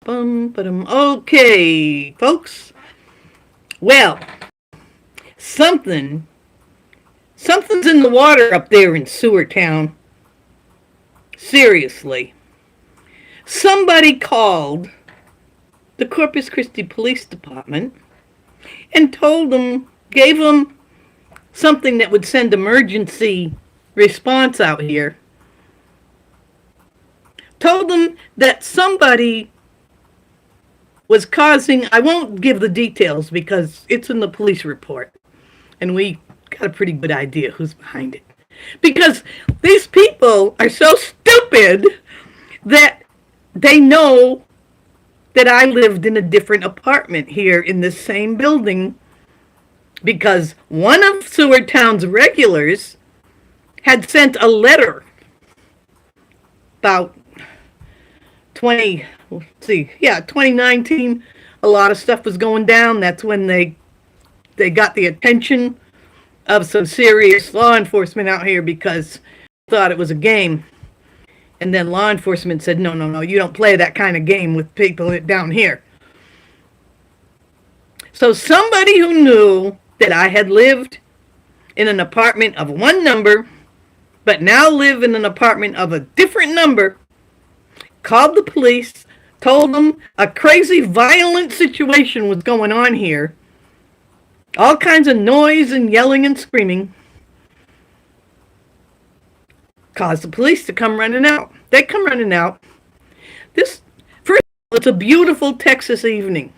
Okay, folks. Well, something, something's in the water up there in Sewer Town. Seriously. Somebody called the Corpus Christi Police Department and told them, gave them something that would send emergency response out here. Told them that somebody was causing, I won't give the details because it's in the police report, and we got a pretty good idea who's behind it. Because these people are so stupid that they know that I lived in a different apartment here in this same building because one of Sewer Town's regulars had sent a letter about 2019. A lot of stuff was going down. That's when they got the attention of some serious law enforcement out here because they thought it was a game. And then law enforcement said, no, you don't play that kind of game with people down here. So somebody who knew that I had lived in an apartment of one number, but now live in an apartment of a different number, called the police, told them a crazy violent situation was going on here. All kinds of noise and yelling and screaming. Caused the police to come running out. They come running out. First of all, it's a beautiful Texas evening.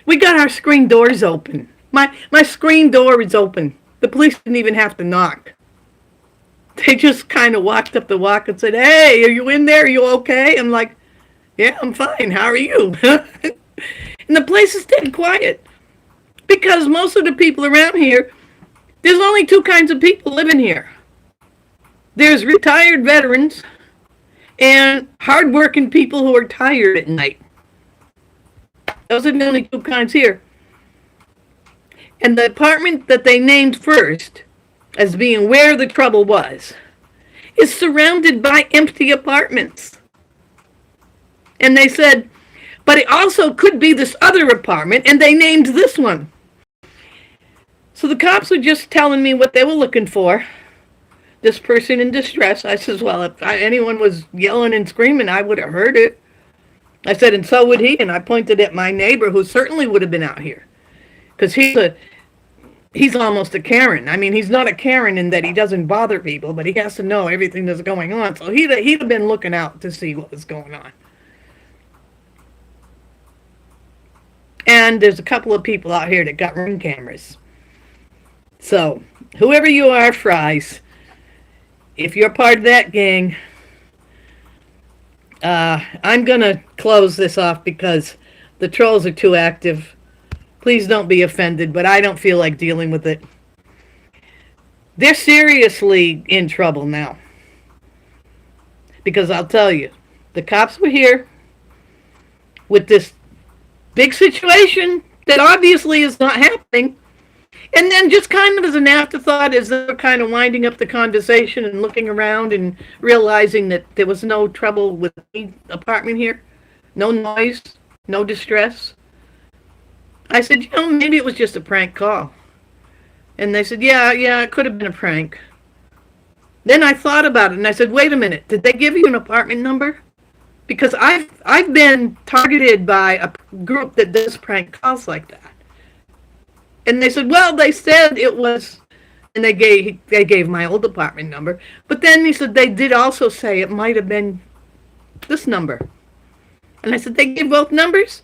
We got our screen doors open. My screen door is open. The police didn't even have to knock. They just kind of walked up the walk and said, "Hey, are you in there? Are you okay?" I'm like, "Yeah, I'm fine. How are you?" And the place is dead quiet. Because most of the people around here, there's only two kinds of people living here. There's retired veterans and hardworking people who are tired at night. Those are the only two kinds here. And the apartment that they named first as being where the trouble was is surrounded by empty apartments. And they said, but it also could be this other apartment, and they named this one. So the cops were just telling me what they were looking for. This person in distress. I says, well, if anyone was yelling and screaming, I would have heard it. I said, and so would he. And I pointed at my neighbor, who certainly would have been out here. Because he's almost a Karen. I mean, he's not a Karen in that he doesn't bother people, but he has to know everything that's going on. So he'd have been looking out to see what was going on. And there's a couple of people out here that got ring cameras. So, whoever you are, Fries, if you're part of that gang, I'm going to close this off because the trolls are too active. Please don't be offended, but I don't feel like dealing with it. They're seriously in trouble now. Because I'll tell you, the cops were here with this big situation that obviously is not happening. And then just kind of as an afterthought, as they're kind of winding up the conversation and looking around and realizing that there was no trouble with the apartment here, no noise, no distress. I said, maybe it was just a prank call. And they said, yeah, it could have been a prank. Then I thought about it and I said, wait a minute, did they give you an apartment number? Because I've been targeted by a group that does prank calls like that. And they said, well, they said it was, and they gave my old apartment number. But then he said they did also say it might have been this number. And I said, they gave both numbers?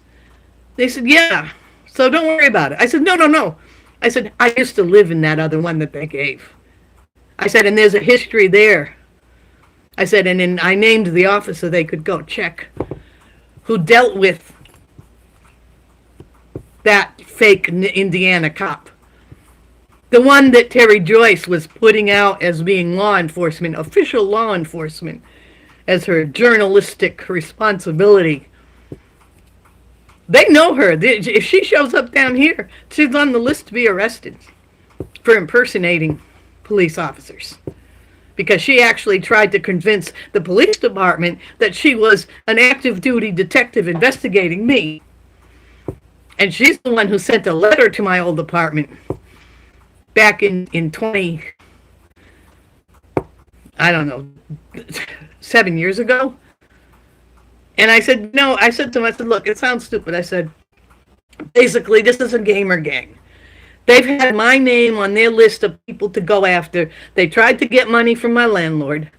They said, yeah, so don't worry about it. I said, no. I said, I used to live in that other one that they gave. I said, and there's a history there. I said, and then I named the office so they could go check who dealt with that fake Indiana cop. The one that Terry Joyce was putting out as being law enforcement, official law enforcement, as her journalistic responsibility. They know her. If she shows up down here, she's on the list to be arrested for impersonating police officers. because she actually tried to convince the police department that she was an active duty detective investigating me. And she's the one who sent a letter to my old apartment back in 20, I don't know, 7 years ago. And I said, no, I said to him, I said, look, it sounds stupid. I said, basically, this is a gamer gang. They've had my name on their list of people to go after. They tried to get money from my landlord.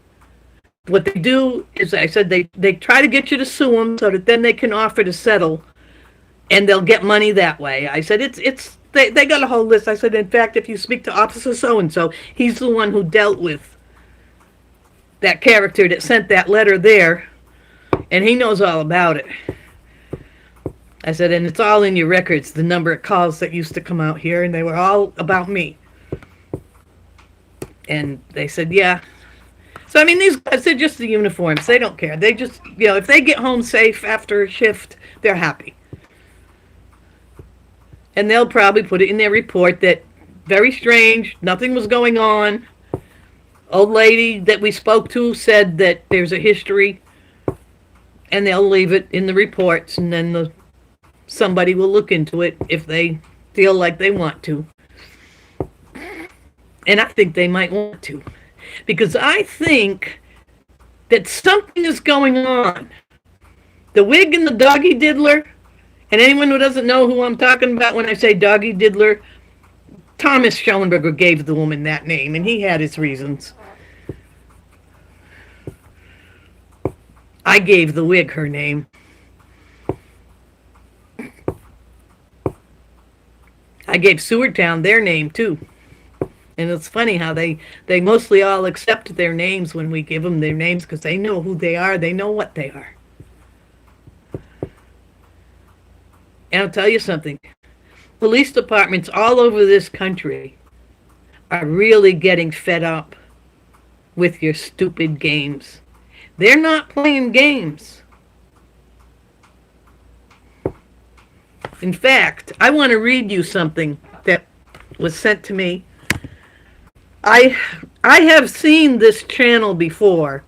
What they do is, I said, they try to get you to sue them so that then they can offer to settle, and they'll get money that way. I said, they got a whole list. I said, in fact, if you speak to Officer so-and-so, he's the one who dealt with that character that sent that letter there, and he knows all about it. I said, and it's all in your records, the number of calls that used to come out here, and they were all about me. And they said, yeah. So, I mean, these guys, they're just the uniforms. They don't care. They just, if they get home safe after a shift, they're happy. And they'll probably put it in their report that, very strange, nothing was going on. Old lady that we spoke to said that there's a history, and they'll leave it in the reports, and then somebody will look into it if they feel like they want to. And I think they might want to, because I think that something is going on. The wig and the doggy diddler, and anyone who doesn't know who I'm talking about when I say doggy diddler, Thomas Schoenberger gave the woman that name, and he had his reasons. I gave the wig her name. I gave Sewertown their name, too. And it's funny how they mostly all accept their names when we give them their names, because they know who they are. They know what they are. And I'll tell you something. Police departments all over this country are really getting fed up with your stupid games. They're not playing games. In fact, I want to read you something that was sent to me. I have seen this channel before.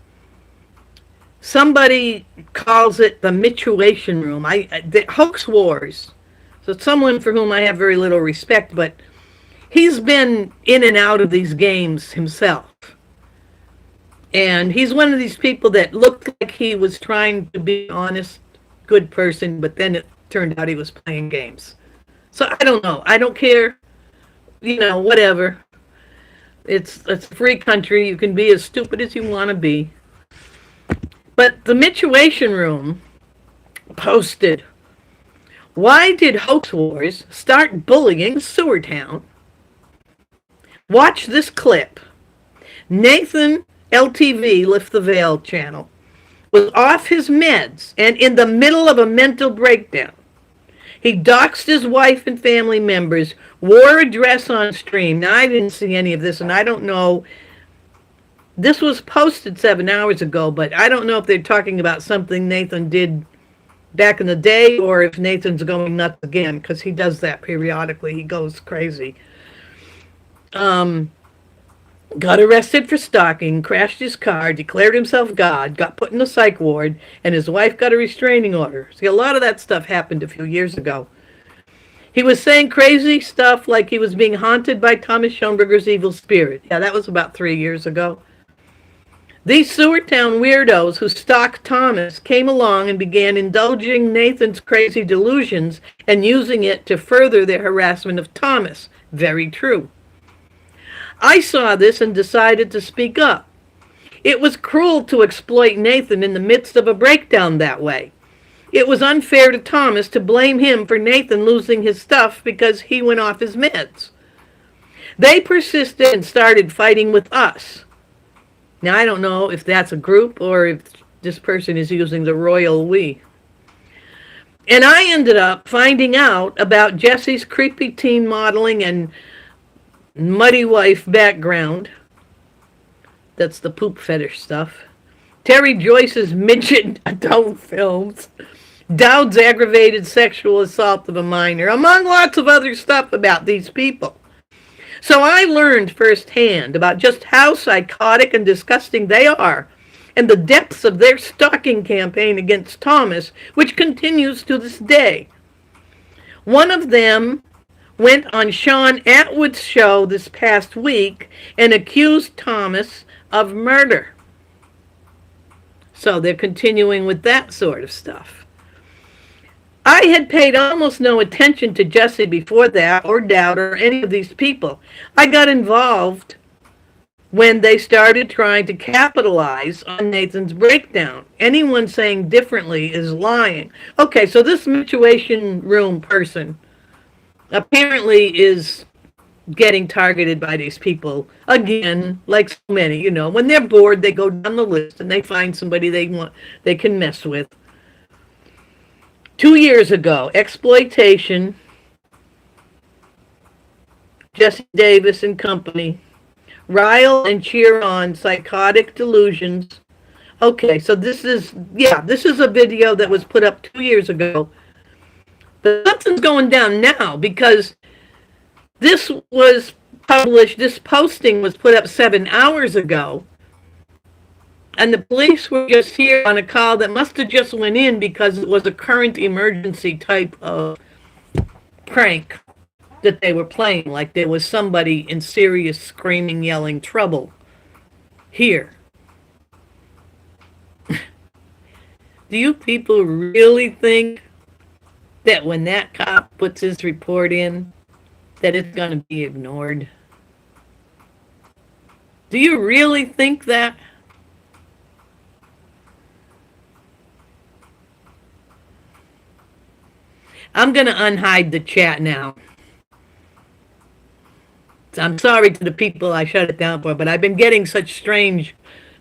Somebody calls it the Mituation Room. The Hoax Wars. So it's someone for whom I have very little respect, but he's been in and out of these games himself. And he's one of these people that looked like he was trying to be an honest, good person, but then it turned out he was playing games. So I don't know. I don't care. Whatever. It's a free country. You can be as stupid as you want to be. But the Mituation Room posted, why did Hoax Wars start bullying Sewertown? Watch this clip. Nathan LTV, Lift the Veil channel, was off his meds and in the middle of a mental breakdown. He doxed his wife and family members, wore a dress on stream. Now, I didn't see any of this, and I don't know. This was posted 7 hours ago, but I don't know if they're talking about something Nathan did back in the day or if Nathan's going nuts again, because he does that periodically. He goes crazy. Got arrested for stalking, crashed his car, declared himself God, got put in a psych ward, and his wife got a restraining order. See, a lot of that stuff happened a few years ago. He was saying crazy stuff like he was being haunted by Thomas Schoenberger's evil spirit. Yeah, that was about 3 years ago. These Sewertown weirdos who stalked Thomas came along and began indulging Nathan's crazy delusions and using it to further their harassment of Thomas. Very true. I saw this and decided to speak up. It was cruel to exploit Nathan in the midst of a breakdown that way. It was unfair to Thomas to blame him for Nathan losing his stuff because he went off his meds. They persisted and started fighting with us. Now, I don't know if that's a group or if this person is using the royal we. And I ended up finding out about Jesse's creepy teen modeling and muddy wife background. That's the poop fetish stuff. Terry Joyce's midget adult films. Dowd's aggravated sexual assault of a minor, among lots of other stuff about these people. So I learned firsthand about just how psychotic and disgusting they are and the depths of their stalking campaign against Thomas, which continues to this day. One of them went on Sean Atwood's show this past week and accused Thomas of murder. So they're continuing with that sort of stuff. I had paid almost no attention to Jesse before that, or Dowd, or any of these people. I got involved when they started trying to capitalize on Nathan's breakdown. Anyone saying differently is lying. Okay, so this situation room person apparently is getting targeted by these people again, like so many. When they're bored, they go down the list and they find somebody they can mess with. 2 years ago, exploitation, Jesse Davis and company, rile and cheer on, psychotic delusions. Okay, so this is a video that was put up 2 years ago. But something's going down now, because this posting was put up 7 hours ago. And the police were just here on a call that must have just went in because it was a current emergency type of prank that they were playing. Like there was somebody in serious screaming, yelling trouble here. Do you people really think that when that cop puts his report in, that it's going to be ignored? Do you really think that? I'm going to unhide the chat now. I'm sorry to the people I shut it down for, but I've been getting such strange,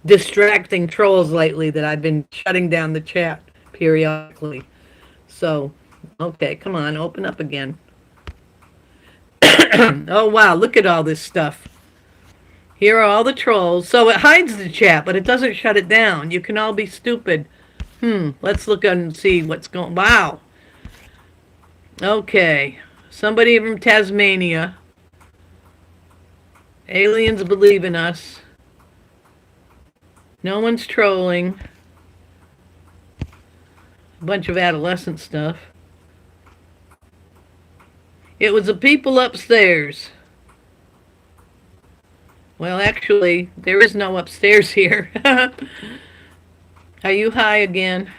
distracting trolls lately that I've been shutting down the chat periodically. So, okay, come on, open up again. Oh, wow, look at all this stuff. Here are all the trolls. So it hides the chat, but it doesn't shut it down. You can all be stupid. Let's look and see what's going. Wow. Okay, somebody from Tasmania. Aliens believe in us. No one's trolling. A bunch of adolescent stuff. It was the people upstairs. Well, actually, there is no upstairs here. Are you high again?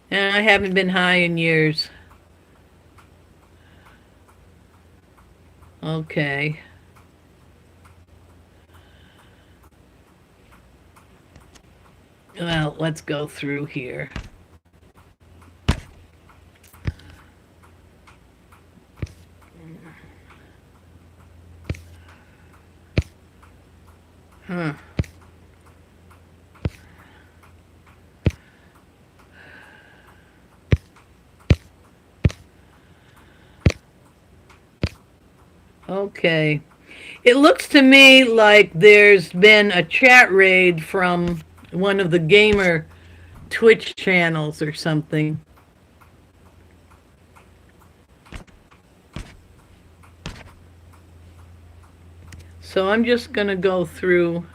And I haven't been high in years. Okay. Well, let's go through here. Okay. It looks to me like there's been a chat raid from one of the gamer Twitch channels or something. So I'm just going to go through.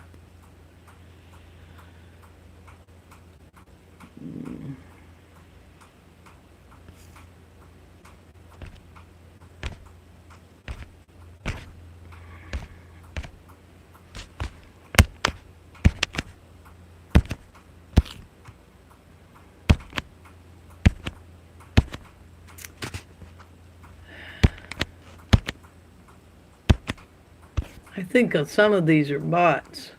I think some of these are bots.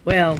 Well,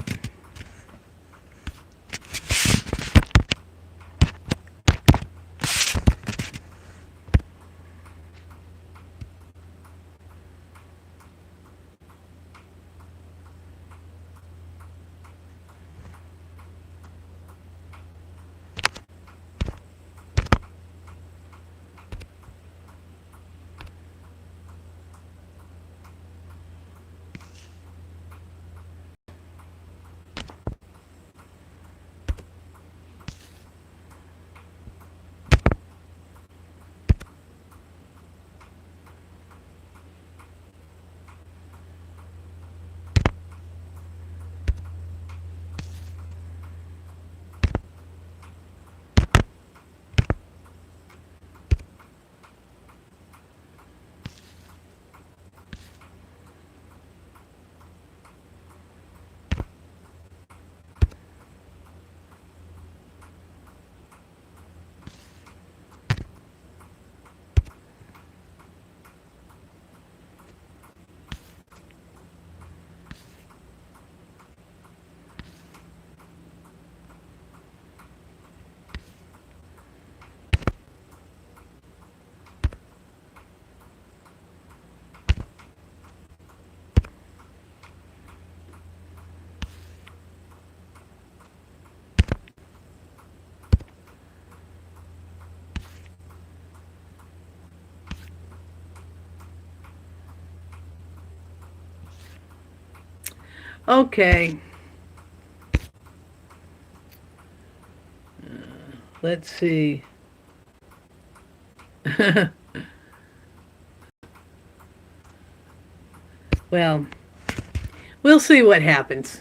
Okay. Let's see. Well, we'll see what happens.